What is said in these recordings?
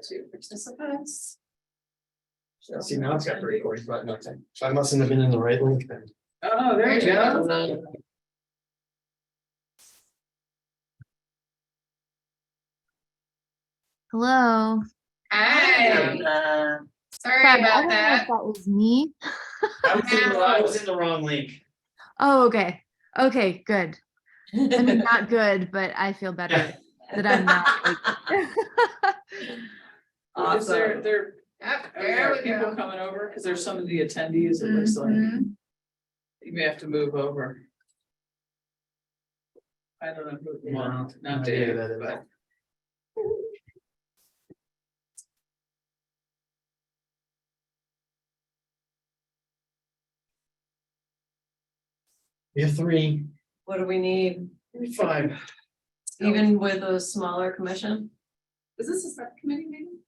to participants. See, now it's got the recording button, okay. So I mustn't have been in the right link then. Oh, there you go. Hello. Hi. Sorry I about don't know if that. that was me. I was in the wrong link. Oh, okay. Okay, good. I mean, not good, but I feel better that I'm not. Is there, Yep, are there there we people go. coming over? Because there's some of the attendees, it looks like. Mhm. You may have to move over. I don't know who, Wow. not No Dave, idea who that is. but. We have 3, What do we need, maybe 5. even with a smaller commission? Is this a subcommittee meeting?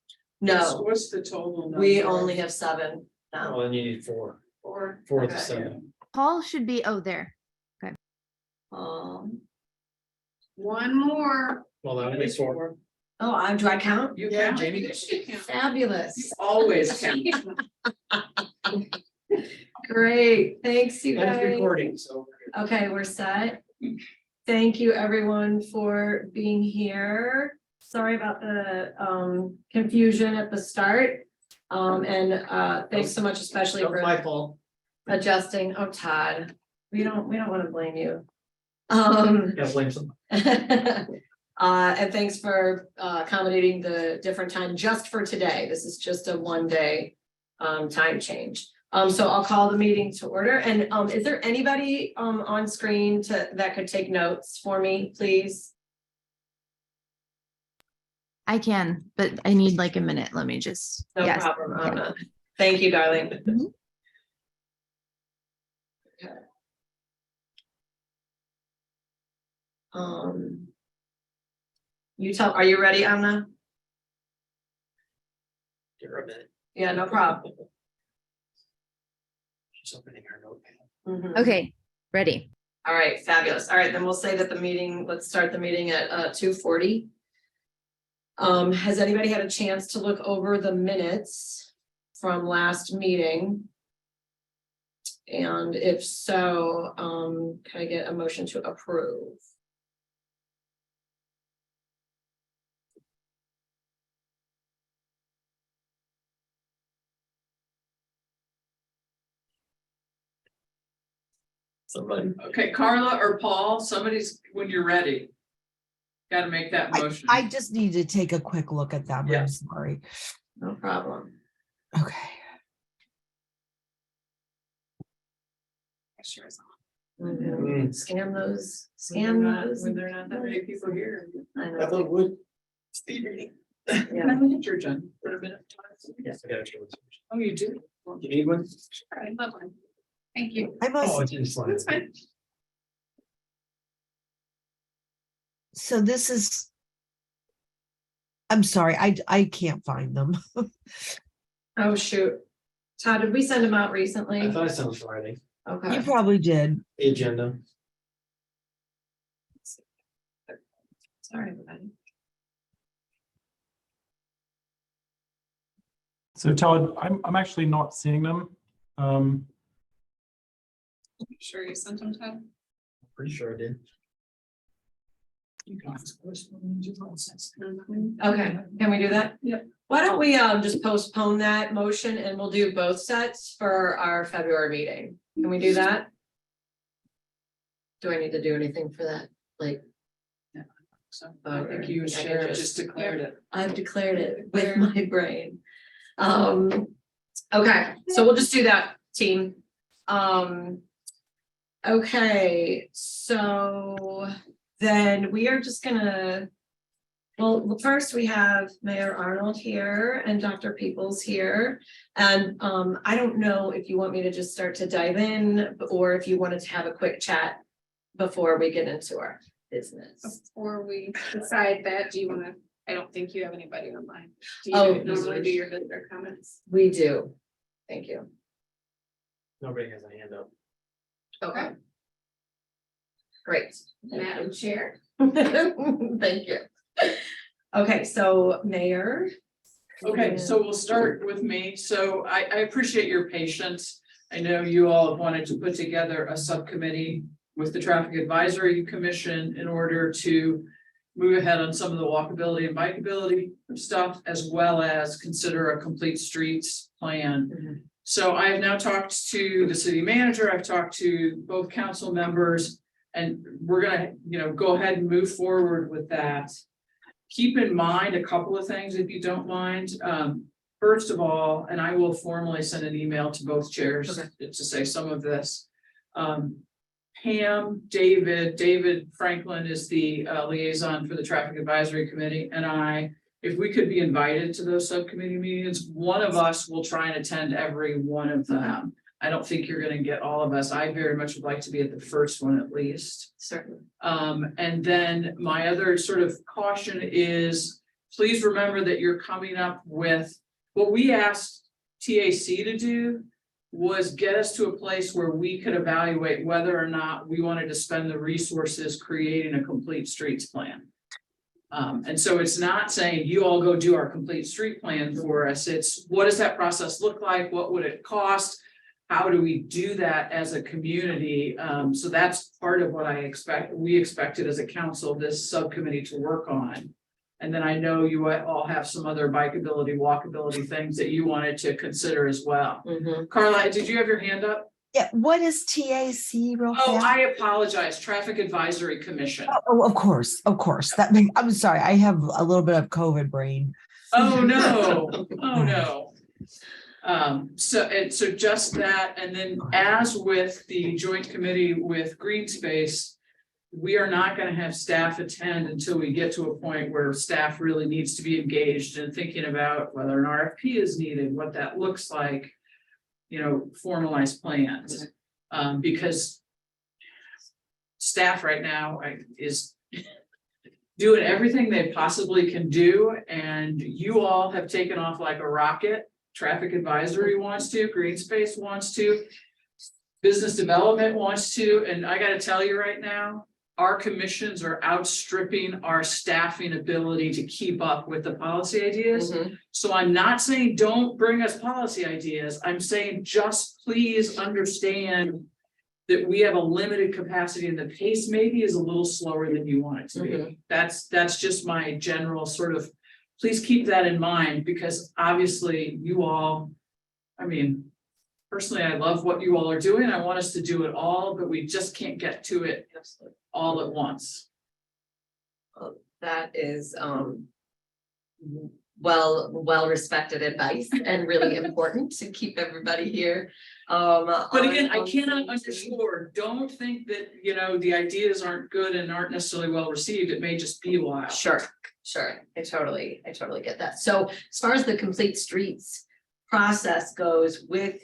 No, What's the total number? we only have 7 now. Oh, then you need 4. Or 4 Okay. to 7. Paul should be, oh, there. one more? Well, that would be 4. Oh, do I count? You Yeah, count, Jamie. Jamie. You Fabulous. always count. Great, thanks you And it's guys. recording, so. Okay, we're set. Thank you everyone for being here. Sorry about the confusion at the start. Thanks so much, especially That was for my fault. adjusting. Oh, Todd, we don't want to blame you. Gotta blame some. And thanks for accommodating the different time just for today. This is just a 1-day time change. So I'll call the meeting to order. And is there anybody on screen that could take notes for me, please? I can, but I need like a minute. Let me just. No yes. problem, Anna. Thank you, darling. Mhm. Okay. Are you ready, Anna? Give her a minute. Yeah, no problem. She's opening her notepad. Mhm. Okay, ready. All right, fabulous. All right, then we'll say that let's start the meeting at 2:40. Has anybody had a chance to look over the minutes from last meeting? And if so, can I get a motion to approve? Somebody. Okay, Carla or Paul, somebody's, when you're ready. Gotta make that motion. I just need to take a quick look at them. Yeah. I'm sorry. No problem. Okay. Sure is Mhm. Scan those, When they're not that many people here. I That know. one would. Steve reading. Yeah. Can I look at your John for a minute? Yes, I got it. Oh, you do? You need one? I love one. Thank you. I Oh, must, it's in the slide. That's fine. so this is. I'm sorry, I can't find them. Oh, shoot. Todd, did we send them out I recently? thought it sounded Friday. You Okay. probably did. The agenda. Sorry, everybody. So Todd, I'm actually not seeing them. Sure you sent them to. Pretty sure I did. You can ask questions, you want sense. Okay, can we do that? Yep. Why don't we just postpone that motion and we'll do both sets for our February meeting? Can we do that? Do I need to do anything for that? Like, So I think you should have just declared it. I've declared it with my brain. Okay, so we'll just do that, team. Okay, so then we are just gonna. Well, first we have Mayor Arnold here and Dr. Peoples here. And I don't know if you want me to just start to dive in or if you wanted to have a quick chat before we get into our business. Before we decide that, do you want to, I don't think you have anybody online. Do Oh. you normally do your visitor comments? We do. Thank you. Nobody has a hand up. Okay. Great. Madam Chair. Thank you. Okay, so Mayor, Okay, so we'll start with me. So I appreciate your patience. I know you all have wanted to put together a subcommittee with the Traffic Advisory Commission in order to move ahead on some of the walkability and bikeability stuff, as well as consider a complete streets plan. So I have now talked to the city manager, I've talked to both council members, and we're gonna, go ahead and move forward with that. Keep in mind a couple of things, if you don't mind. First of all, and I will formally send an email to both chairs to say some of this. Pam, David Franklin is the liaison for the Traffic Advisory Committee, and if we could be invited to those subcommittee meetings, one of us will try and attend every one of them. I don't think you're gonna get all of us. I very much would like to be at the first one at least. Certainly. And then my other sort of caution is, please remember that you're coming up with, what we asked TAC to do was get us to a place where we could evaluate whether or not we wanted to spend the resources creating a complete streets plan. And so it's not saying you all go do our complete street plan for us. It's, what does that process look like? What would it cost? How do we do that as a community? So that's part of what we expected as a council, this subcommittee to work on. And then I know you all have some other bikeability, walkability things that you wanted to consider as well. Carla, did you have your hand up? Yeah, what is TAC real Oh, fast? I apologize. Traffic Advisory Commission. Oh, of course. I'm sorry, I have a little bit of COVID brain. Oh, no. Oh, no. So just that, and then as with the joint committee with Green Space, we are not going to have staff attend until we get to a point where staff really needs to be engaged in thinking about whether an RFP is needed, what that looks like, formalized plans. Because staff right now is doing everything they possibly can do, and you all have taken off like a rocket. Traffic Advisory wants to, Green Space wants to, Business Development wants to, and I gotta tell you right now, our commissions are outstripping our staffing ability to keep up with the policy ideas. So I'm not saying don't bring us policy ideas. I'm saying just please understand that we have a limited capacity and the pace maybe is a little slower than you want it to be. That's just my general sort of, please keep that in mind, because obviously you all, personally, I love what you all are doing. I want us to do it all, but we just can't get to it all at once. That is well respected advice and really important to keep everybody here. But again, I cannot underscore, don't think that, the ideas aren't good and aren't necessarily well received. It may just be a while. Sure. I totally get that. So as far as the complete streets process goes with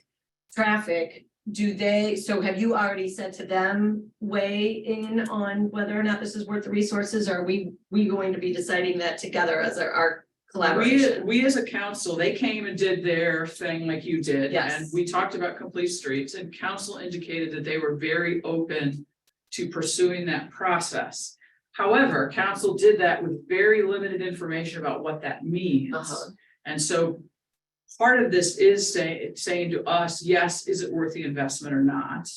traffic, so have you already said to them, weigh in on whether or not this is worth the resources? Or are we going to be deciding that together as our collaboration? We as a council, they came and did their thing like you did. Yes. And we talked about complete streets, and council indicated that they were very open to pursuing that process. However, council did that with very limited information about what that means. And so part of this is saying to us, yes, is it worth the investment or not?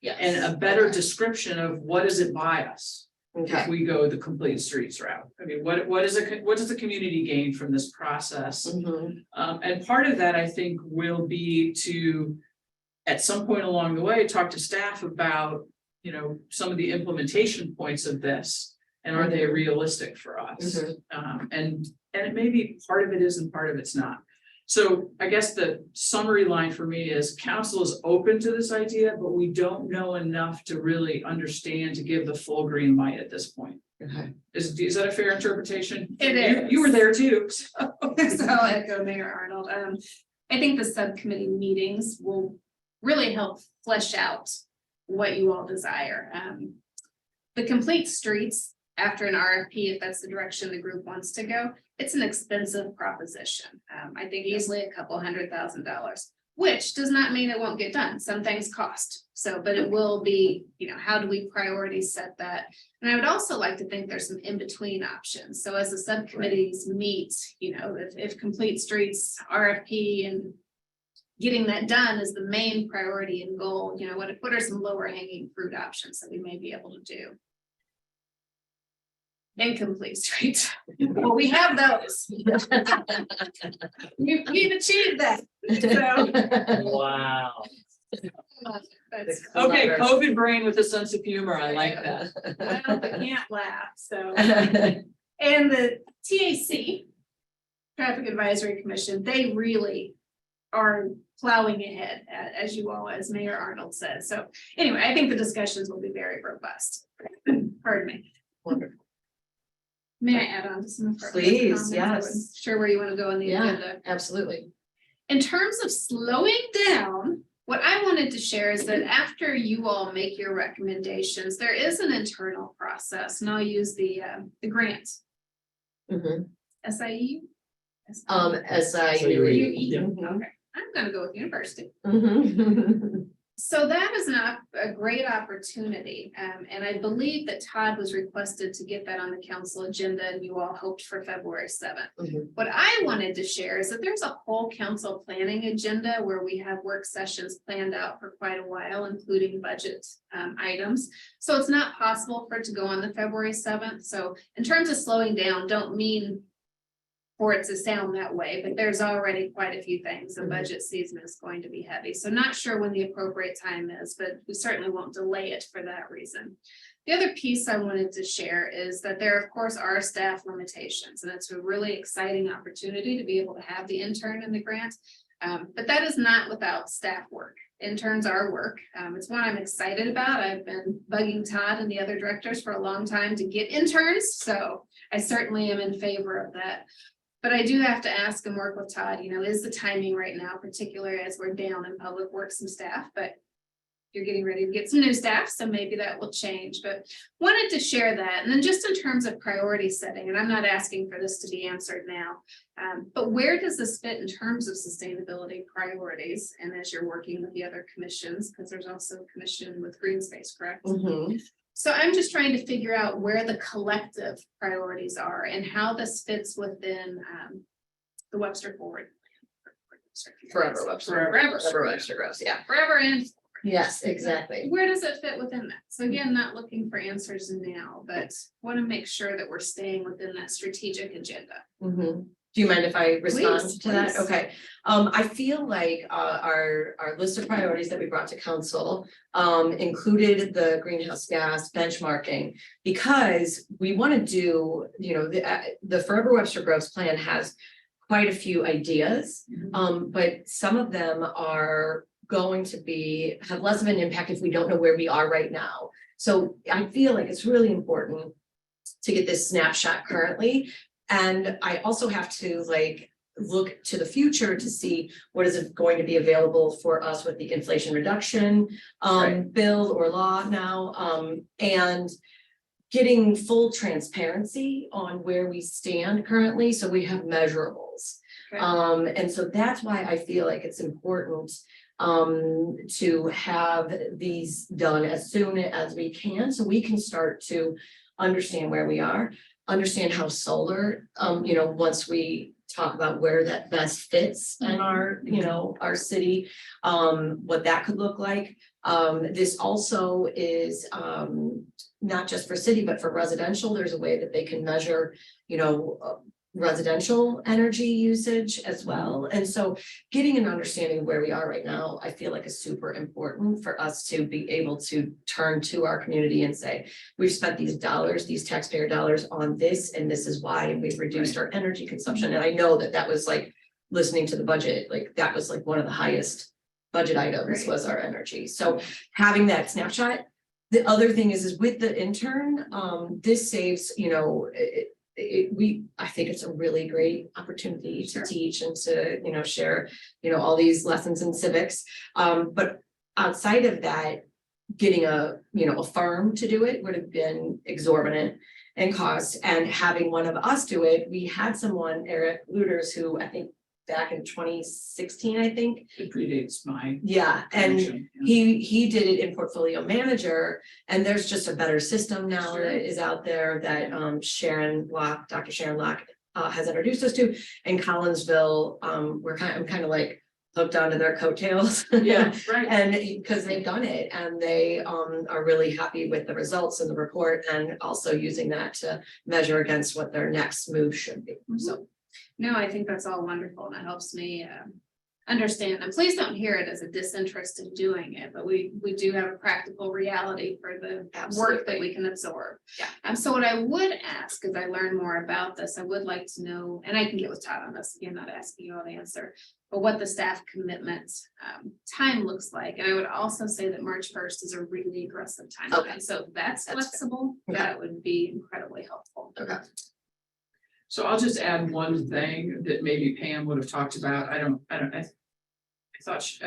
Yes. And a better description of what does it buy us if Okay. we go the complete streets route. What does the community gain from this process? And part of that, I think, will be to, at some point along the way, talk to staff about, some of the implementation points of this, and are they realistic for us? And it may be part of it is and part of it's not. So I guess the summary line for me is council is open to this idea, but we don't know enough to really understand to give the full green light at this point. Is that a fair interpretation? It is. You were there too. So I'll echo Mayor Arnold. I think the subcommittee meetings will really help flesh out what you all desire. The complete streets, after an RFP, if that's the direction the group wants to go, it's an expensive proposition. I think easily $200,000. Which does not mean it won't get done. Some things cost. So, but it will be, how do we priority set that? And I would also like to think there's some in-between options. So as the subcommittees meet, if Complete Streets RFP and getting that done is the main priority and goal, what are some lower hanging fruit options that we may be able to do? Incomplete streets. Well, we have those. We've achieved that. So. Wow. That's, Okay, COVID brain with a sense of humor, I like that. well, I can't laugh, so. And the TAC, Traffic Advisory Commission, they really are plowing ahead, as you all, as Mayor Arnold said. So anyway, I think the discussions will be very robust. Pardon me. Wonderful. May I add on to some? of our Please, comments? I yes. wasn't sure where you want to go on the Yeah. agenda. Absolutely. In terms of slowing down, what I wanted to share is that after you all make your recommendations, there is an internal process, and I'll use the grant, Mhm. SIE. SIU. Yeah. Okay, I'm gonna go with university. Mhm. So that is a great opportunity, and I believe that Todd was requested to get that on the council agenda, and you all hoped for February 7th. Mhm. What I wanted to share is that there's a whole council planning agenda where we have work sessions planned out for quite a while, including budget items. So it's not possible for it to go on the February 7th. So in terms of slowing down, don't mean for it to sound that way, but there's already quite a few things. The Mhm. budget season is going to be heavy. So not sure when the appropriate time is, but we certainly won't delay it for that reason. The other piece I wanted to share is that there, of course, are staff limitations, and it's a really exciting opportunity to be able to have the intern in the grant. But that is not without staff work. Interns are work. It's one I'm excited about. I've been bugging Todd and the other directors for a long time to get interns, so I certainly am in favor of that. But I do have to ask and work with Todd, is the timing right now, particularly as we're down in public works and staff, but you're getting ready to get some new staff, so maybe that will change, but wanted to share that. And then just in terms of priority setting, and I'm not asking for this to be answered now, but where does this fit in terms of sustainability priorities? And as you're working with the other commissions, because there's also a commission with green space, correct? Mhm. So I'm just trying to figure out where the collective priorities are and how this fits within the Webster Forward. Forever Webster. Forever Webster Gross, yeah. Forever and Yes, exactly. where does it fit within that? So again, not looking for answers now, but want to make sure that we're staying within that strategic agenda. Mhm. Do you mind if I respond Please, to that? please. Okay. I feel like our list of priorities that we brought to council included the greenhouse gas benchmarking, because we want to do, the Forever Webster Groves plan has quite a few ideas, but some of them are going to have less of an impact if we don't know where we are right now. So I feel like it's really important to get this snapshot currently. And I also have to look to the future to see what is going to be available for us with the Inflation Reduction bill or law now, and getting full transparency on where we stand currently, so we have measurables. Okay. And so that's why I feel like it's important to have these done as soon as we can, so we can start to understand where we are, understand how solar, once we talk about where that best fits in our, our city, what that could look like. This also is not just for city, but for residential. There's a way that they can measure, residential energy usage as well. And so getting an understanding of where we are right now, I feel like is super important for us to be able to turn to our community and say, we've spent these dollars, these taxpayer dollars on this, and this is why, and we've reduced our energy consumption. And I know that was listening to the budget, that was one of the highest budget items was our energy. So having that snapshot. The other thing is with the intern, this saves, I think it's a really great opportunity to teach and to, share, all these lessons in civics. But outside of that, getting a firm to do it would have been exorbitant in cost, and having one of us do it, we had someone, Eric Luders, who I think back in 2016, I think. It predates my. Yeah, and connection, yeah. he did it in Portfolio Manager, and there's just a better system now Sure. that is out there that Sharon Locke, Dr. Sharon Locke has introduced us to. In Collinsville, I'm kind of like hooked onto their coattails. Yeah, right. And because they've done it and they are really happy with the results in the report and also using that to measure against what their next move should be. So No, I think that's all wonderful and it helps me understand. And please don't hear it as a disinterest in doing it, but we do have a practical reality for the work that Absolutely. we can absorb. Yeah. So what I would ask, as I learn more about this, I would like to know, and I can get with Todd on this, again, not asking you all the answer, but what the staff commitment time looks like. And I would also say that March 1st is a really aggressive timeline. Okay. So if that's That's flexible, Okay. that would be incredibly helpful. Okay. So I'll just add one thing that maybe Pam would have talked about. I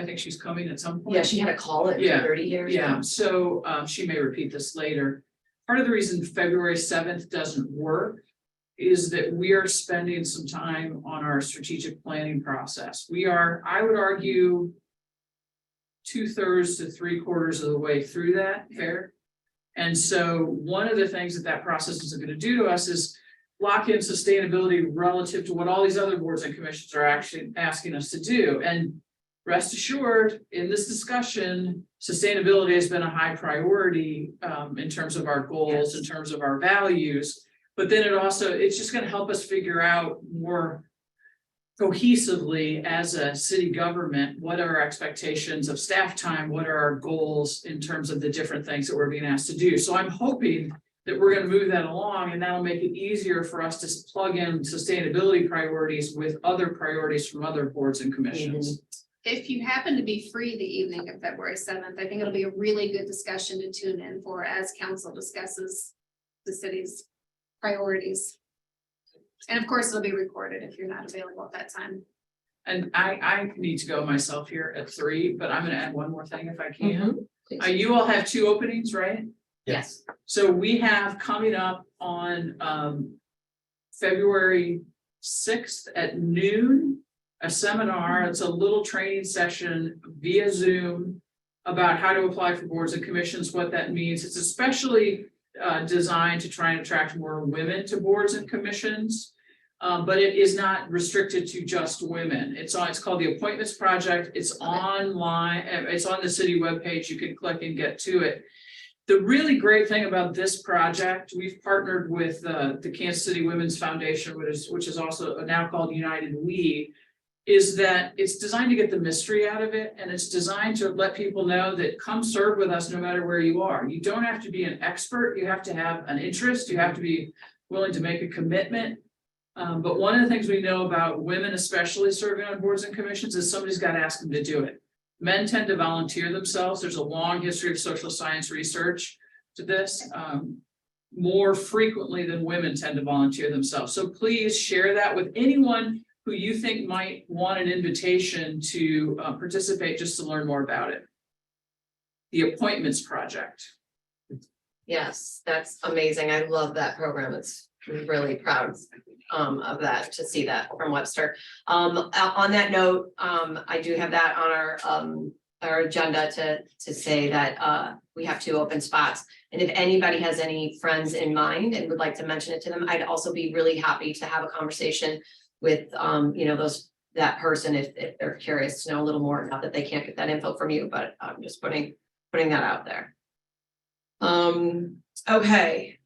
think she's coming at some point. yeah, she had a call at Yeah, 30 years. Yeah, so she may repeat this later. Part of the reason February 7th doesn't work is that we are spending some time on our strategic planning process. We are, I would argue, 2/3 to 3/4 of the way through that, fair? And so one of the things that process is gonna do to us is lock in sustainability relative to what all these other boards and commissions are actually asking us to do. And rest assured, in this discussion, sustainability has been a high priority in terms of our goals, in terms of our values. But then it's just gonna help us figure out more cohesively as a city government, what are our expectations of staff time? What are our goals in terms of the different things that we're being asked to do? So I'm hoping that we're gonna move that along and that'll make it easier for us to plug in sustainability priorities with other priorities from other boards and commissions. If you happen to be free the evening of February 7th, I think it'll be a really good discussion to tune in for as council discusses the city's priorities. And of course, it'll be recorded if you're not available at that time. And I need to go myself here at 3, but I'm gonna add one more thing if I can. Please. You all have 2 openings, right? Yes. So we have coming up on February 6th at noon, a seminar. It's a little training session via Zoom about how to apply for boards and commissions, what that means. It's especially designed to try and attract more women to boards and commissions. But it is not restricted to just women. It's called the Appointments Project. It's online, it's on the city webpage. You can click and get to it. The really great thing about this project, we've partnered with the Kansas City Women's Foundation, which is also now called United We, is that it's designed to get the mystery out of it, and it's designed to let people know that come serve with us no matter where you are. You don't have to be an expert, you have to have an interest, you have to be willing to make a commitment. But one of the things we know about women, especially serving on boards and commissions, is somebody's got to ask them to do it. Men tend to volunteer themselves. There's a long history of social science research to this, more frequently than women tend to volunteer themselves. So please share that with anyone who you think might want an invitation to participate, just to learn more about it. The Appointments Project. Yes, that's amazing. I love that program. It's really proud of that, to see that from Webster. On that note, I do have that on our agenda to say that we have 2 open spots. And if anybody has any friends in mind and would like to mention it to them, I'd also be really happy to have a conversation with that person if they're curious to know a little more. Not that they can't get that info from you, but I'm just putting that out there. Okay.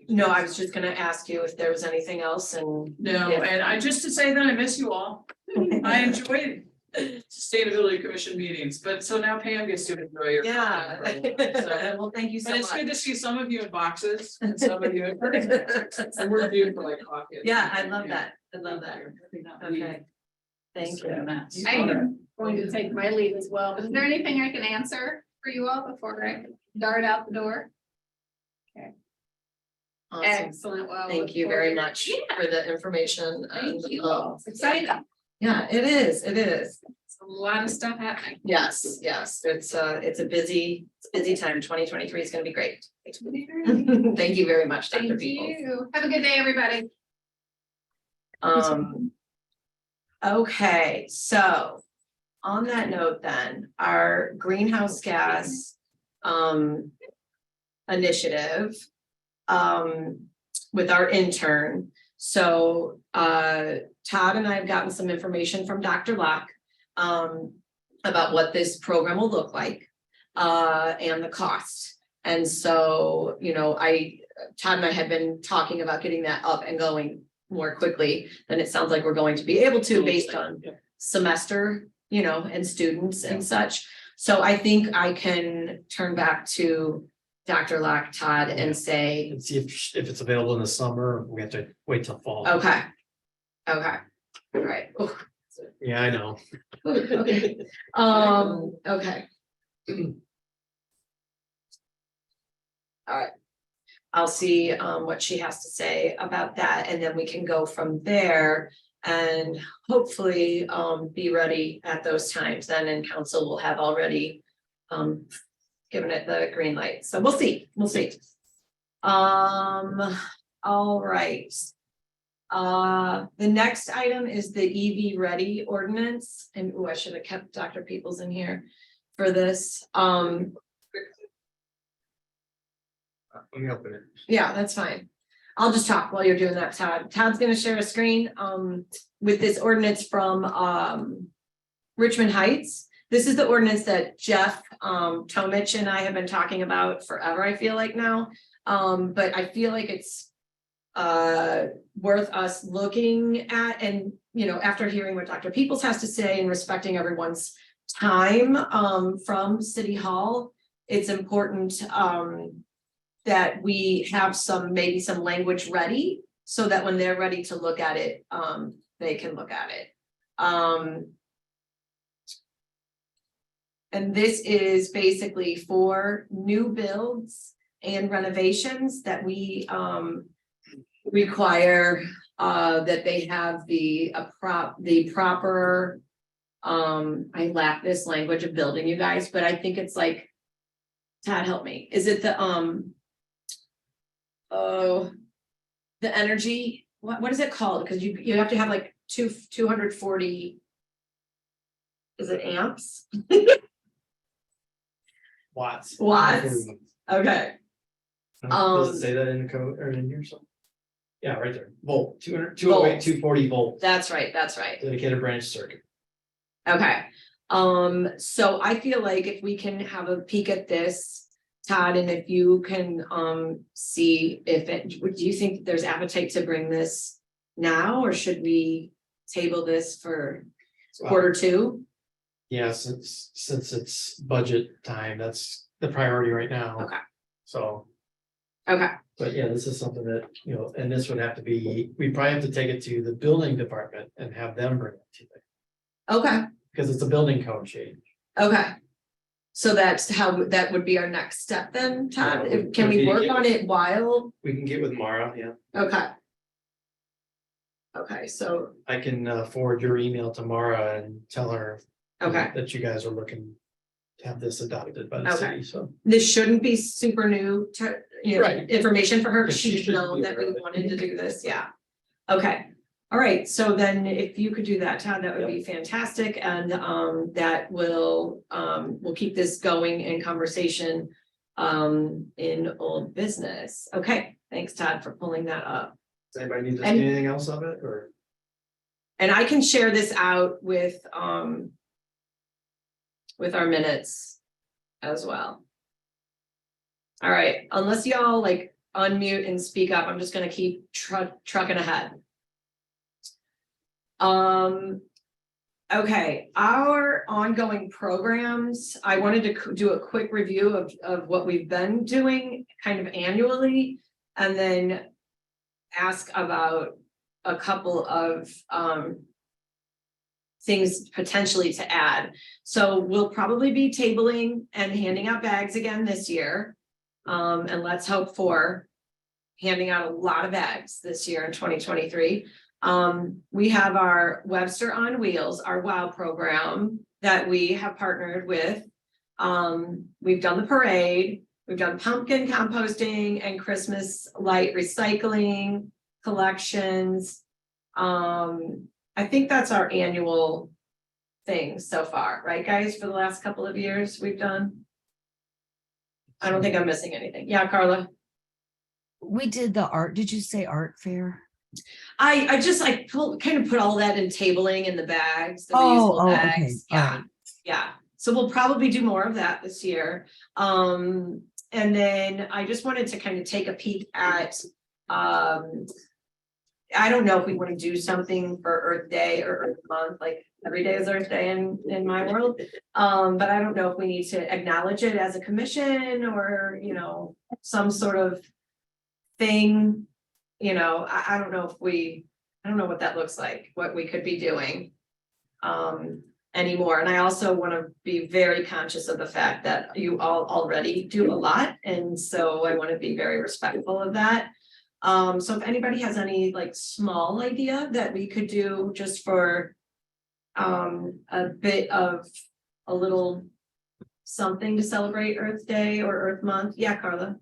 No, I was just gonna ask you if there was anything else and. No, Yeah. and I just to say that I miss you all. I enjoyed Sustainability Commission meetings, but so now Pam gets to enjoy your. Yeah. So- Well, thank you so But it's good much. to see some of you in boxes and some of you in person. And we're due for like coffee. Yeah, I love that. I love that. Okay. Thank you. I am going to take my leave as well. Is there anything I can answer for you all before I dart out the door? Awesome. Excellent. Well, Thank look you very forward- much Yeah, for the information. thank and, you all. It's exciting. Yeah, it is. It is. It's a lot of stuff happening. Yes, it's a busy time. 2023 is gonna be great. Thank you very much, Dr. Thank Peoples. you. Have a good day, everybody. Okay, so on that note then, our greenhouse gas initiative with our intern. So Todd and I have gotten some information from Dr. Locke about what this program will look like and the cost. And so, you know, Todd and I had been talking about getting that up and going more quickly than it sounds like we're going to be able to based on semester, you know, and students and such. So I think I can turn back to Dr. Locke, Todd, and say, And see if it's available in the summer, we have to wait till fall. okay. Okay, all right. Ooh, Yeah, I know. okay. Okay. All right. I'll see what she has to say about that, and then we can go from there and hopefully be ready at those times then, and council will have already given it the green light. So we'll see. All right. The next item is the EV ready ordinance, and I should have kept Dr. Peoples in here for this. Let me open it. Yeah, that's fine. I'll just talk while you're doing that, Todd. Todd's gonna share a screen with this ordinance from Richmond Heights. This is the ordinance that Jeff Tomich and I have been talking about forever, I feel like now. But I feel like it's worth us looking at, and you know, after hearing what Dr. Peoples has to say and respecting everyone's time from City Hall, it's important that we have maybe some language ready so that when they're ready to look at it, they can look at it. And this is basically for new builds and renovations that we require that they have the proper I lack this language of building, you guys, but I think it's like, Todd, help me. Is it the the energy, what is it called? Because you have to have like 240, is it amps? Watts. Watts. Okay, Does it say that in the code or in here something? Yeah, right there. Volt, 200, 208, Volt. 240 volt, that's right. dedicated branch circuit. Okay, so I feel like if we can have a peek at this, Todd, and if you can see if do you think there's appetite to bring this now, or should we table this for quarter two? Yeah, since it's budget time, that's the priority right now. Okay. So, Okay, but yeah, this is something that, you know, and this would have to be, we probably have to take it to the building department and have them bring it to you. okay, Because it's a building code change. okay. So that's how, that would be our next step then, Todd? Yeah, Can we we work get on with- it while? We can get with Mara, yeah. Okay. Okay, so, I can forward your email to Mara and tell her. okay, That you guys are looking to have this adopted by the Okay. city, so. this shouldn't be super new to, you know, Right. information for her, Yeah, she she should should know be that we aware of it. wanted to do this, yeah. Okay, all right, so then if you could do that, Todd, that would be fantastic, and that will, we'll keep this going in conversation in old business. Okay, thanks, Todd, for pulling that up. Does anybody need to see And- anything else of it, or? And I can share this out with our minutes as well. All right, unless y'all like unmute and speak up, I'm just gonna keep trucking ahead. Okay, our ongoing programs, I wanted to do a quick review of what we've been doing kind of annually, and then ask about a couple of things potentially to add. So we'll probably be tabling and handing out bags again this year. And let's hope for handing out a lot of bags this year in 2023. We have our Webster on Wheels, our WOW program that we have partnered with. We've done the parade, we've done pumpkin composting and Christmas light recycling collections. I think that's our annual thing so far, right, guys, for the last couple of years we've done? I don't think I'm missing anything. Yeah, Carla? We did the art, did you say art fair? I kind of put all that in tabling in the bags, the Oh, reusable okay, bags, all yeah. right. Yeah, so we'll probably do more of that this year. And then I just wanted to kind of take a peek at, I don't know if we want to do something for Earth Day or Earth Month, like every day is Earth Day in my world. But I don't know if we need to acknowledge it as a commission or, you know, some sort of thing. You know, I don't know I don't know what that looks like, what we could be doing anymore. And I also want to be very conscious of the fact that you all already do a lot. And so I want to be very respectful of that. So if anybody has any like small idea that we could do just for a bit of a little something to celebrate Earth Day or Earth Month. Yeah, Carla.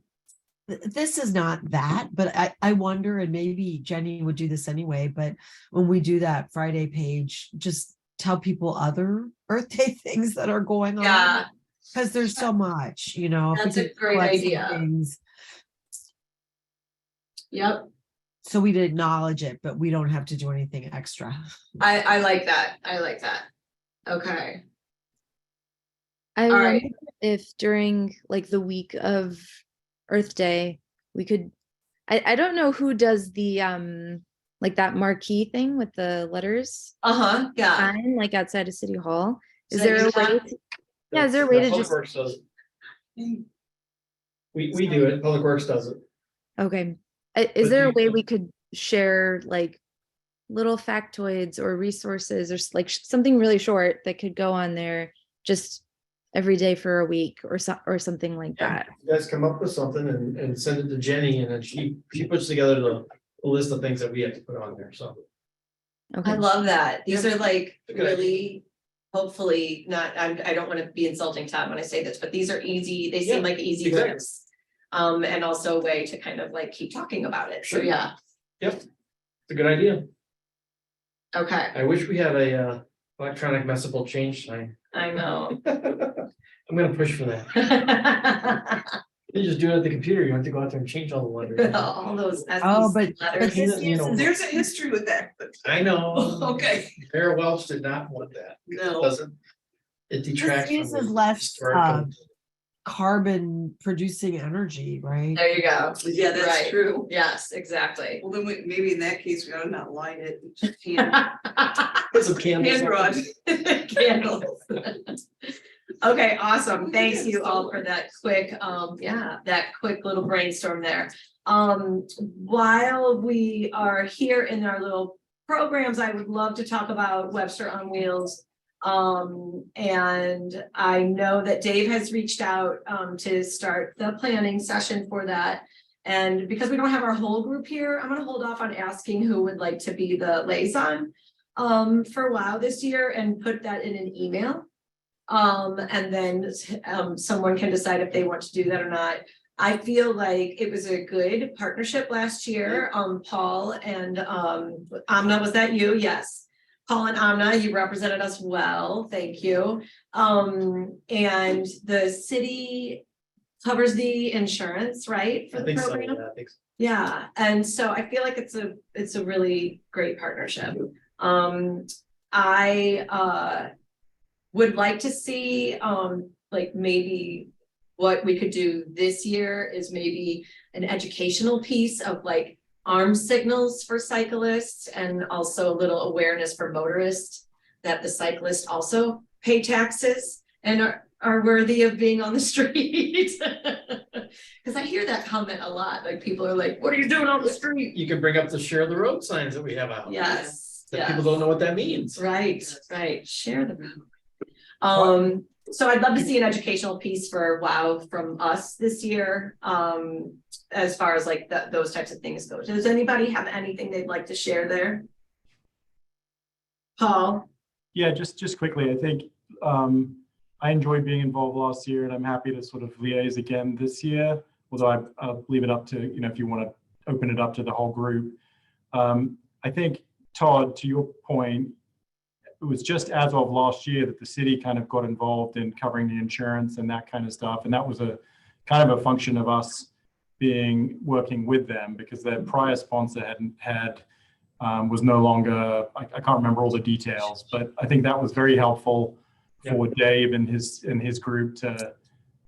This is not that, but I wonder, and maybe Jenny would do this anyway, but when we do that Friday page, just tell people other Earth Day things that are going on. Yeah, Because there's so much, you know. if we That's a could great collect some idea. things, yep. so we'd acknowledge it, but we don't have to do anything extra. I like that. I like that. Okay. I All right. wonder if during like the week of Earth Day, we could, I don't know who does the like that marquee thing with the letters Uh-huh, yeah. sign like outside of City Hall. Is So there you a way want- to, yeah, is there a way to Public just, Works does it. We do it, Public Works does it. okay. Is But there a you- way we could share like little factoids or resources or like something really short that could go on there just every day for a week or something like that? You guys come up with something and send it to Jenny, and then she puts together the list of things that we have to put on there, so. Okay. I love that. These are like Good idea. really, hopefully not, I don't want to be insulting Todd when I say this, but these are easy, they seem Yeah, like easy exactly. words. And also a way to kind of like keep talking about it. So Sure. yeah, Yep, it's a good idea. okay, I wish we had a electronic messable change sign. I know. I'm gonna push for that. You just do it at the computer, you don't have to go out there and change all the letters. All those Oh, SEC letters. this You know, uses- There's a history with that, but I know. okay. Mayor Welch did not want that. No. It doesn't. It detracts from uses the less, historical- carbon producing energy, right? There you go. Yeah, that's Right. true. Yes, exactly. Well, then maybe in that case, we ought to not line it. Just hand Put some candles. hand on drawn. it. Candles. Okay, awesome. Thanks you all for that quick, that quick little brainstorm there. While we are here in our little programs, I would love to talk about Webster on Wheels. And I know that Dave has reached out, to start the planning session for that. And because we don't have our whole group here, I'm gonna hold off on asking who would like to be the liaison for WOW this year and put that in an email. And then someone can decide if they want to do that or not. I feel like it was a good partnership last year. Paul and Amna, was that you? Yes. Paul and Amna, you represented us well. Thank you. And the city covers the insurance, right? For I the think so, program? yeah, I think so. Yeah, and so I feel like it's a really great partnership. I would like to see, like maybe what we could do this year is maybe an educational piece of like arm signals for cyclists and also a little awareness for motorists that the cyclists also pay taxes and are worthy of being on the street. Cause I hear that comment a lot, like people are like, what are you doing on the street? You can bring up the share the road signs that we have out. Yes, That yes. people don't know what that means. Right, right, share the road. So I'd love to see an educational piece for WOW from us this year. As far as like those types of things go. Does anybody have anything they'd like to share there? Paul? Yeah, just quickly, I think I enjoyed being involved last year, and I'm happy to sort of liaise again this year, although I'll leave it up to, if you want to open it up to the whole group. I think Todd, to your point, it was just as of last year that the city kind of got involved in covering the insurance and that kind of stuff. And that was a kind of a function of us working with them, because their prior sponsor was no longer, I can't remember all the details, but I think that was very helpful for Dave and his group to,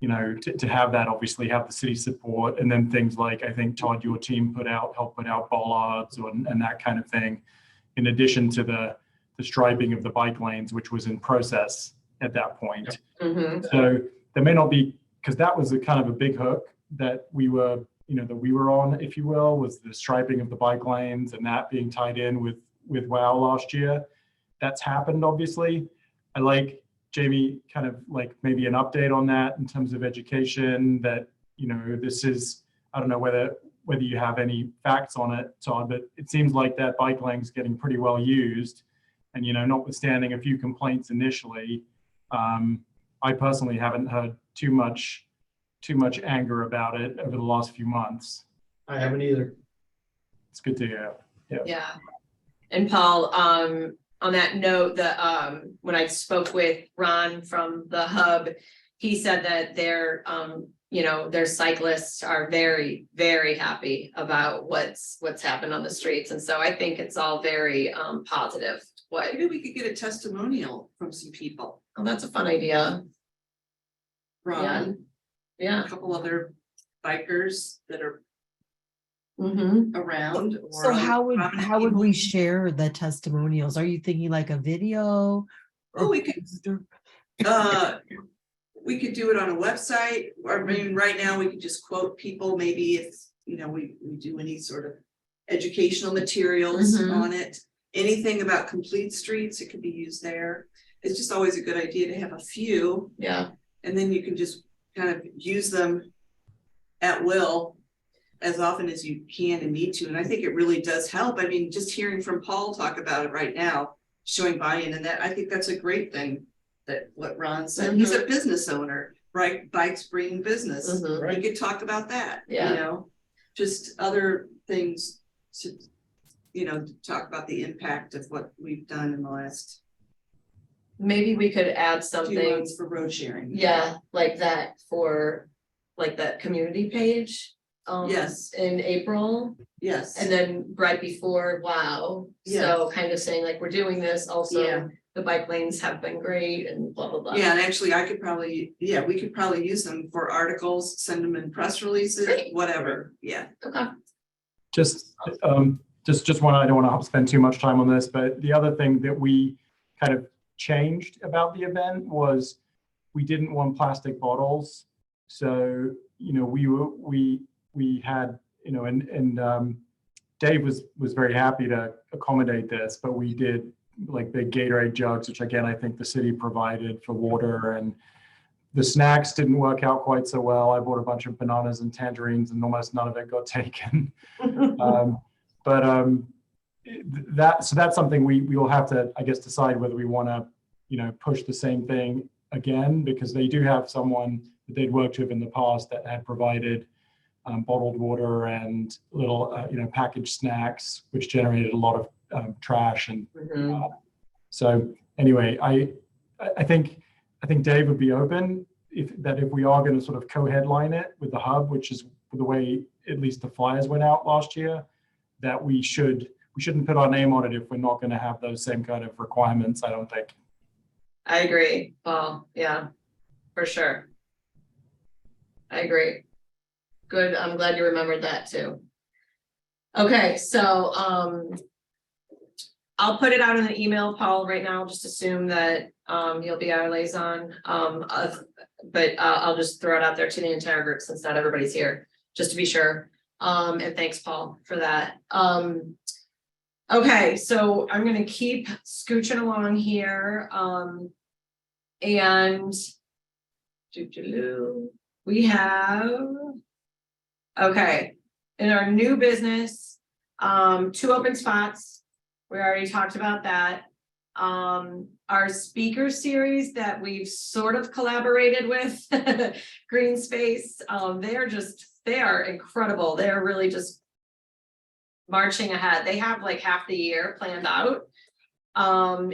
to have that, obviously have the city support. And then things like, I think Todd, your team helped put out bollards and that kind of thing, in addition to the striping of the bike lanes, which was in process at that point. Mhm. So there may not be, because that was a kind of a big hook that we were on, if you will, was the striping of the bike lanes and that being tied in with WOW last year. That's happened, obviously. I like Jamie kind of like maybe an update on that in terms of education, that, this is, I don't know whether you have any facts on it, Todd, but it seems like that bike lane is getting pretty well used. And, notwithstanding a few complaints initially, I personally haven't heard too much anger about it over the last few months. I haven't either. It's good to hear. Yeah. And Paul, on that note, when I spoke with Ron from the hub, he said that their cyclists are very, very happy about what's happened on the streets. And so I think it's all very positive. Maybe we could get a testimonial from some people. Oh, that's a fun idea. Ron, Yeah. a couple other bikers that are Mm-hmm. around. So how would prominent we people. share the testimonials? Are you thinking like a video? Oh, we could do it on a website, or I mean, right now we could just quote people, maybe if, we do any sort of educational materials Mhm. on it. Anything about complete streets, it could be used there. It's just always a good idea to have a few, Yeah. and then you can just kind of use them at will as often as you can and need to. And I think it really does help. I mean, just hearing from Paul talk about it right now, showing buy-in, and that, I think that's a great thing, that what Ron said. He's a business owner, right? Bikes bring business. Mhm. We could talk about that, Yeah. just other things to, talk about the impact of what we've done in the last Maybe we could add 2 something, months for road sharing. yeah, like that for like that community page. Yes. In April, Yes. and then right before, wow. So kind of saying like, we're doing this, also Yeah. the bike lanes have been great and blah, blah, blah. Yeah, and actually I could probably, we could probably use them for articles, send them in press releases, Great. whatever. Yeah. Okay. Just one, I don't want to spend too much time on this, but the other thing that we kind of changed about the event was we didn't want plastic bottles. So, we had, and Dave was very happy to accommodate this, but we did like big Gatorade jugs, which again, I think the city provided for water, and the snacks didn't work out quite so well. I bought a bunch of bananas and tangerines and almost none of it got taken. So that's something we will have to, I guess, decide whether we want to, push the same thing again, because they do have someone that they'd worked with in the past that had provided bottled water and little, packaged snacks, which generated a lot of trash. And Mhm. so anyway, I think Dave would be open if we are going to sort of co-headline it with the hub, which is the way at least the flyers went out last year, that we shouldn't put our name on it if we're not going to have those same kind of requirements, I don't think. I agree, Paul. Yeah, for sure. I agree. Good. I'm glad you remembered that too. Okay, so I'll put it out in an email, Paul, right now. Just assume that you'll be our liaison. But I'll just throw it out there to the entire group since not everybody's here, just to be sure. And thanks, Paul, for that. Okay, so I'm gonna keep scooching along here. And we have, okay, in our new business, 2 open spots. We already talked about that. Our speaker series that we've sort of collaborated with Green Space, they are incredible. They're really just marching ahead. They have like half the year planned out.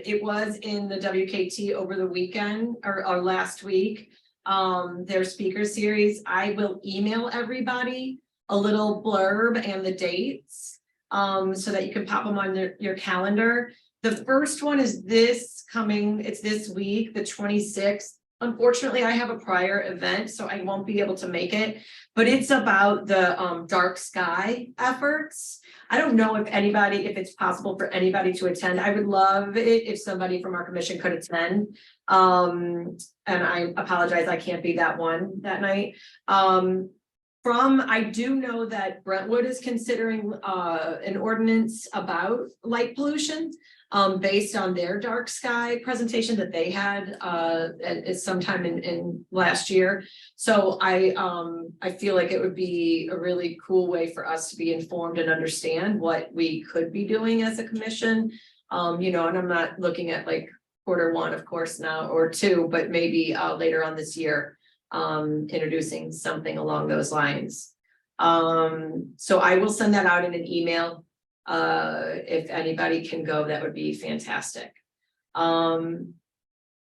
It was in the WKT over the weekend or last week. Their speaker series. I will email everybody a little blurb and the dates. So that you can pop them on your calendar. The first one is it's this week, the 26th. Unfortunately, I have a prior event, so I won't be able to make it, but it's about the dark sky efforts. I don't know if it's possible for anybody to attend. I would love it if somebody from our commission could attend. And I apologize, I can't be that night. I do know that Brentwood is considering an ordinance about light pollution. Based on their dark sky presentation that they had sometime in last year. So I feel like it would be a really cool way for us to be informed and understand what we could be doing as a commission. And I'm not looking at like Q1, of course, now or 2, but maybe later on this year, introducing something along those lines. So I will send that out in an email. If anybody can go, that would be fantastic. I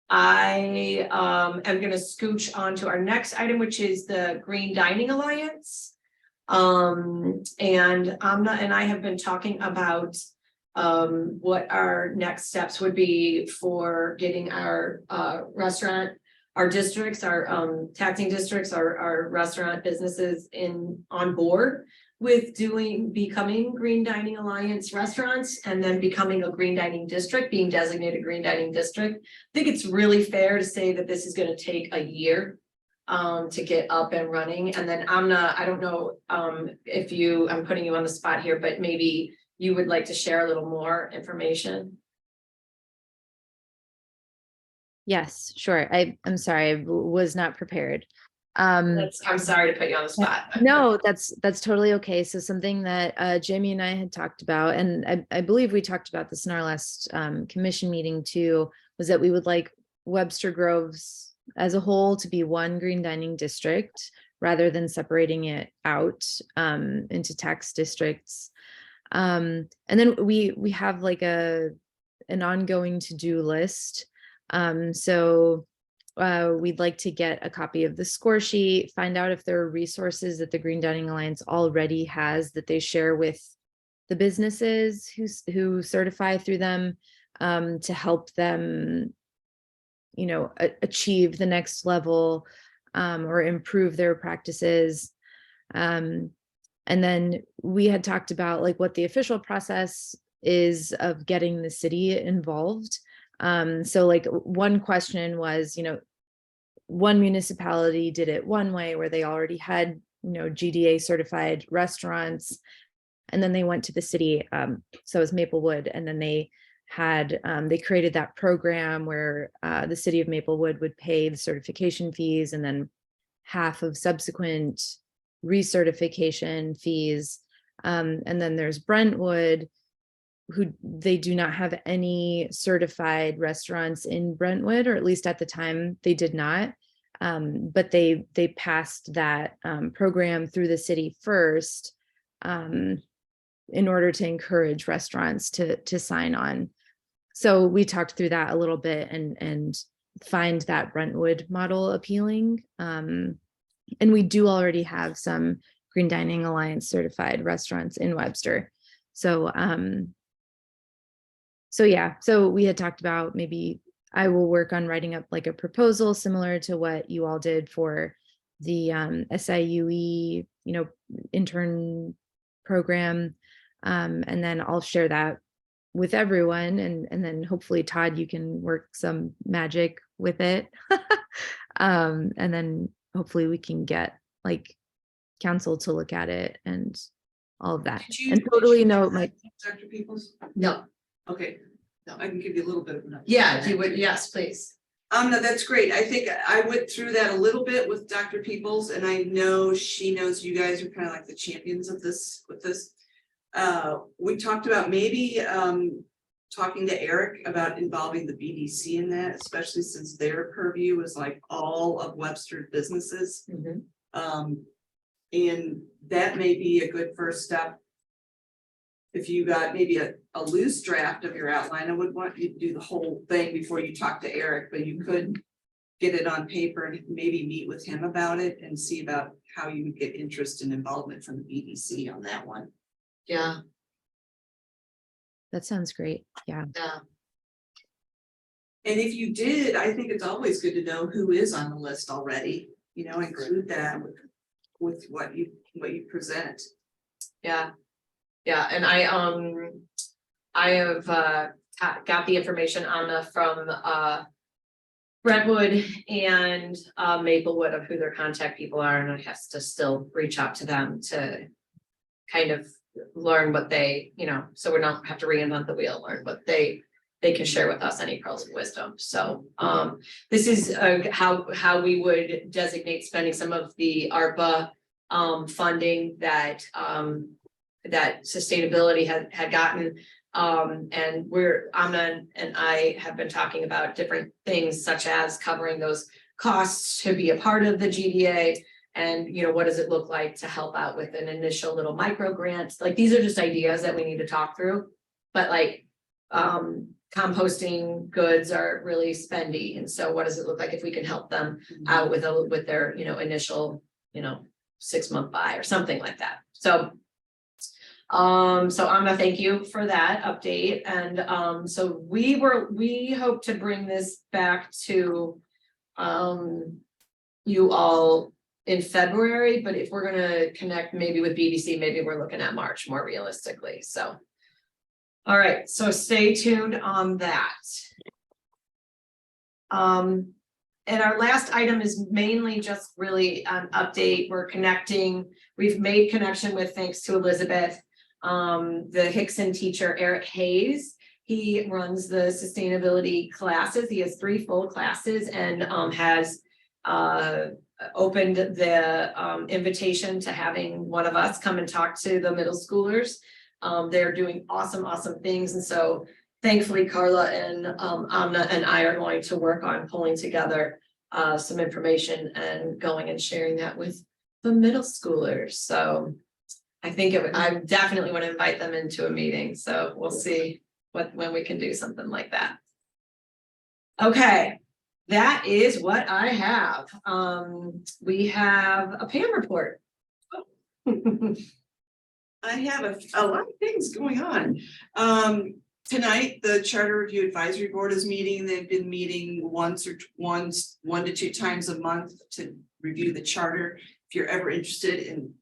am gonna scooch on to our next item, which is the Green Dining Alliance. And I have been talking about what our next steps would be for getting our restaurant, our districts, our taxing districts, our restaurant businesses on board with becoming Green Dining Alliance restaurants and then becoming a Green Dining District, being designated Green Dining District. I think it's really fair to say that this is going to take a year to get up and running. And then I don't know if I'm putting you on the spot here, but maybe you would like to share a little more information. Yes, sure. I'm sorry, I was not prepared. I'm sorry to put you on the spot. No, that's totally okay. So something that Jamie and I had talked about, and I believe we talked about this in our last commission meeting too, was that we would like Webster Groves as a whole to be one Green Dining District rather than separating it out into tax districts. And then we have like an ongoing to-do list. So we'd like to get a copy of the score sheet, find out if there are resources that the Green Dining Alliance already has that they share with the businesses who certify through them, to help them, achieve the next level, or improve their practices. And then we had talked about like what the official process is of getting the city involved. So like one question was, one municipality did it one way where they already had, GDA certified restaurants, and then they went to the city. So it was Maplewood, and then they created that program where the city of Maplewood would pay the certification fees and then half of subsequent recertification fees. And then there's Brentwood, who they do not have any certified restaurants in Brentwood, or at least at the time they did not. But they passed that program through the city first in order to encourage restaurants to sign on. So we talked through that a little bit and find that Brentwood model appealing. And we do already have some Green Dining Alliance certified restaurants in Webster. So so we had talked about maybe I will work on writing up like a proposal similar to what you all did for the SIUE, intern program. And then I'll share that with everyone. And then hopefully Todd, you can work some magic with it. And then hopefully we can get like council to look at it and all of that. And totally note my Dr. Peoples? No. Okay, no, I can give you a little bit of an update. Yeah, if you would, yes, please. No, that's great. I think I went through that a little bit with Dr. Peoples, and I know she knows you guys are kind of like the champions of this with this. We talked about maybe talking to Eric about involving the BDC in that, especially since their purview is like all of Webster businesses. And that may be a good first step. if you got maybe a loose draft of your outline, I would want you to do the whole thing before you talk to Eric, but you could get it on paper and maybe meet with him about it and see about how you would get interest and involvement from the BDC on that one. Yeah, That sounds great. Yeah. yeah, And if you did, I think it's always good to know who is on the list already, you know, include that with what you present. yeah. Yeah, and I have got the information on the from Brentwood and Maplewood of who their contact people are, and I have to still reach out to them to kind of learn what they, you know, so we don't have to reinvent the wheel, learn what they can share with us, any pearls of wisdom. So this is how we would designate spending some of the ARPA funding that that sustainability had gotten. And Amna and I have been talking about different things such as covering those costs to be a part of the GDA. And, you know, what does it look like to help out with an initial little micro grant? Like, these are just ideas that we need to talk through. But like, composting goods are really spendy. And so what does it look like if we can help them out with their, you know, initial, you know, 6-month buy or something like that. So I'm gonna thank you for that update. And so we hope to bring this back to you all in February, but if we're gonna connect maybe with BDC, maybe we're looking at March more realistically. So all right, so stay tuned on that. And our last item is mainly just really an update. We're connecting. We've made connection with, thanks to Elizabeth, the Hickson teacher, Eric Hayes. He runs the sustainability classes. He has 3 full classes and has opened the invitation to having one of us come and talk to the middle schoolers. They're doing awesome things. And so thankfully, Carla and Amna and I are going to work on pulling together some information and going and sharing that with the middle schoolers. So I think I definitely want to invite them into a meeting. So we'll see when we can do something like that. Okay, that is what I have. We have a Pam report. I have a lot of things going on. Tonight, the Charter Review Advisory Board is meeting. They've been meeting one to 2 times a month to review the charter. If you're ever interested in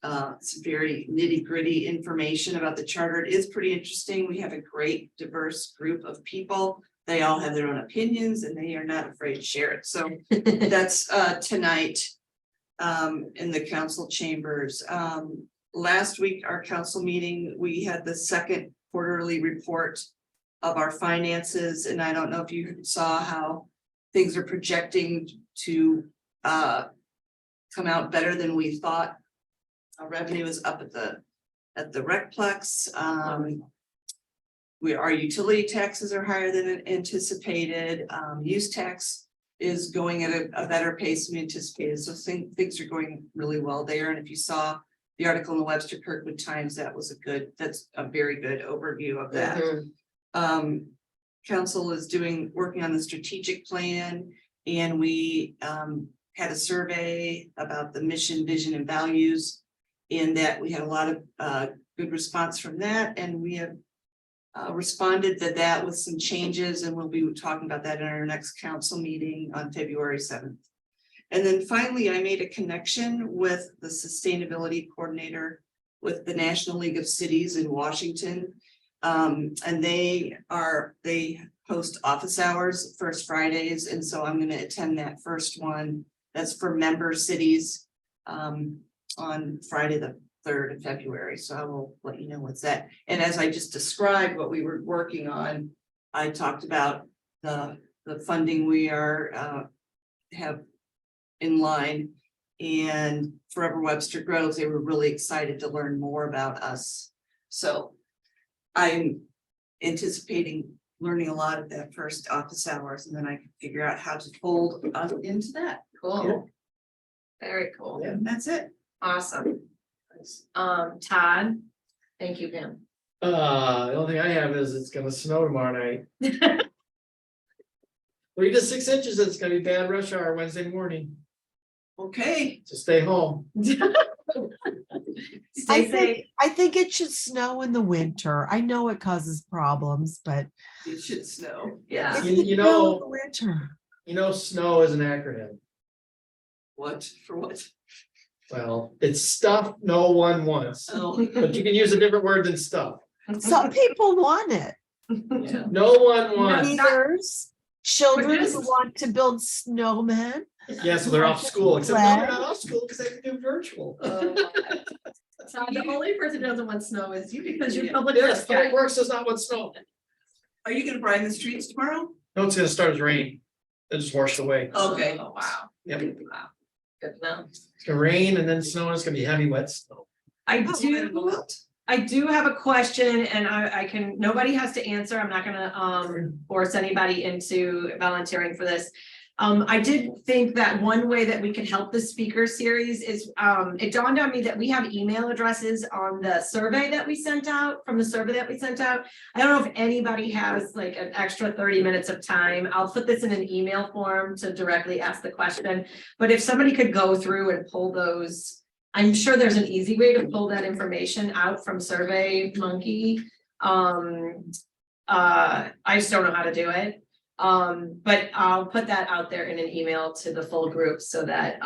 some very nitty-gritty information about the charter, it is pretty interesting. We have a great diverse group of people. They all have their own opinions and they are not afraid to share it. So that's tonight in the council chambers. Last week, our council meeting, we had the second quarterly report of our finances. And I don't know if you saw how things are projecting to come out better than we thought. Our revenue is up at the Recplex. Our utility taxes are higher than anticipated. Use tax is going at a better pace than we anticipated. So things are going really well there. And if you saw the article in the Webster Kirkwood Times, that's a very good overview of that. Council is working on the strategic plan, and we had a survey about the mission, vision, and values. In that we had a lot of good response from that, and we have responded to that with some changes, and we'll be talking about that in our next council meeting on February 7th. And then finally, I made a connection with the sustainability coordinator with the National League of Cities in Washington. And they host office hours first Fridays. And so I'm going to attend that first one. That's for member cities on Friday, the 3rd of February. So I will let you know what's that. And as I just described what we were working on, I talked about the funding we have in line, and Forever Webster Groves. They were really excited to learn more about us. So I'm anticipating learning a lot of that first office hours, and then I can figure out how to fold us into that. Cool. Very cool. And that's it. Awesome. Todd, thank you, Pam. The only thing I have is it's gonna snow tomorrow night. 3 to 6 inches, it's gonna be bad rush hour Wednesday morning, Okay, so stay home. Stay safe. I think it should snow in the winter. I know it causes problems, but. it should snow. Yeah. it You- should you snow in know- the Winter. Snow is an acronym. What, for what? Well, it's stuff no one wants, Oh, but you can use a different word than stuff. Some people want it. yeah. No one wants. Leaders, children just- who want to build snowmen. Yeah, so they're off school, except no, they're not off school because they can do virtual. So the only person who doesn't want snow is you because you're Yeah. public Yes, works guy. public works does not want snow. Are you gonna brine the streets tomorrow? No, it's gonna start as rain. It just washed away. Okay. Oh, wow. Yep, Wow. Good to know. it's gonna rain and then snow, and it's gonna be heavy, wet snow. I do have a question and I can, nobody has to answer. I'm not gonna force anybody into volunteering for this. I did think that one way that we could help the speaker series is, it dawned on me that we have email addresses on the survey that we sent out, from the survey that we sent out. I don't know if anybody has like an extra 30 minutes of time. I'll put this in an email form to directly ask the question. But if somebody could go through and pull those, I'm sure there's an easy way to pull that information out from Survey Monkey. I just don't know how to do it. But I'll put that out there in an email to the full group so that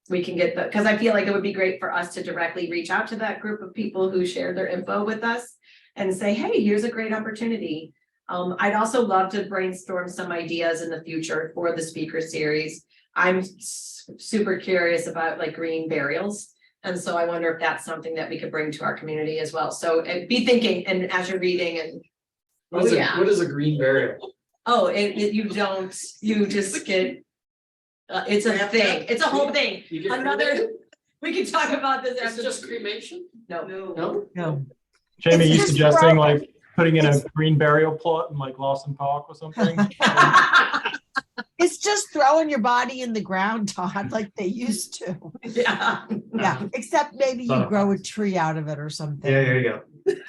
we can get the, because I feel like it would be great for us to directly reach out to that group of people who shared their info with us and say, hey, here's a great opportunity. I'd also love to brainstorm some ideas in the future for the speaker series. I'm super curious about like green burials. And so I wonder if that's something that we could bring to our community as well. So be thinking, and as you're reading and, What is a- yeah. what is a green burial? Oh, you don't, you just get. It's a thing, it's a whole thing. You get Another, cremated? we can talk about this Is after. it just cremation? No, No. No? Jamie, It's you just suggesting brown. like putting in a green burial plot in like Lawson Park or something? It's just throwing your body in the ground, Todd, like they used to. yeah, Yeah, except maybe you Oh. grow a tree out of it or something. Yeah, there you go.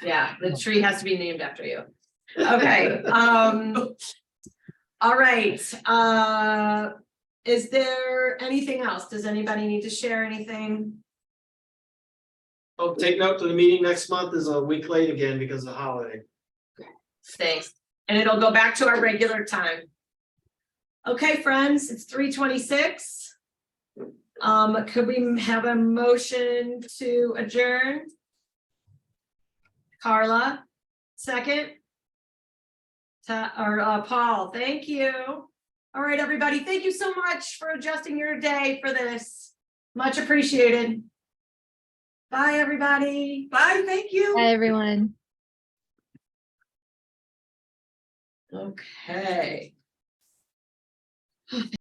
yeah, the tree has to be named after you. Okay, all right, is there anything else? Does anybody need to share anything? Oh, take note to the meeting next month is a week late again because of the holiday. Thanks, and it'll go back to our regular time. Okay, friends, it's 3:26. Could we have a motion to adjourn? Carla, second? Paul, thank you. All right, everybody, thank you so much for adjusting your day for this. Much appreciated. Bye, everybody. Bye, thank you. Hi, everyone. Okay.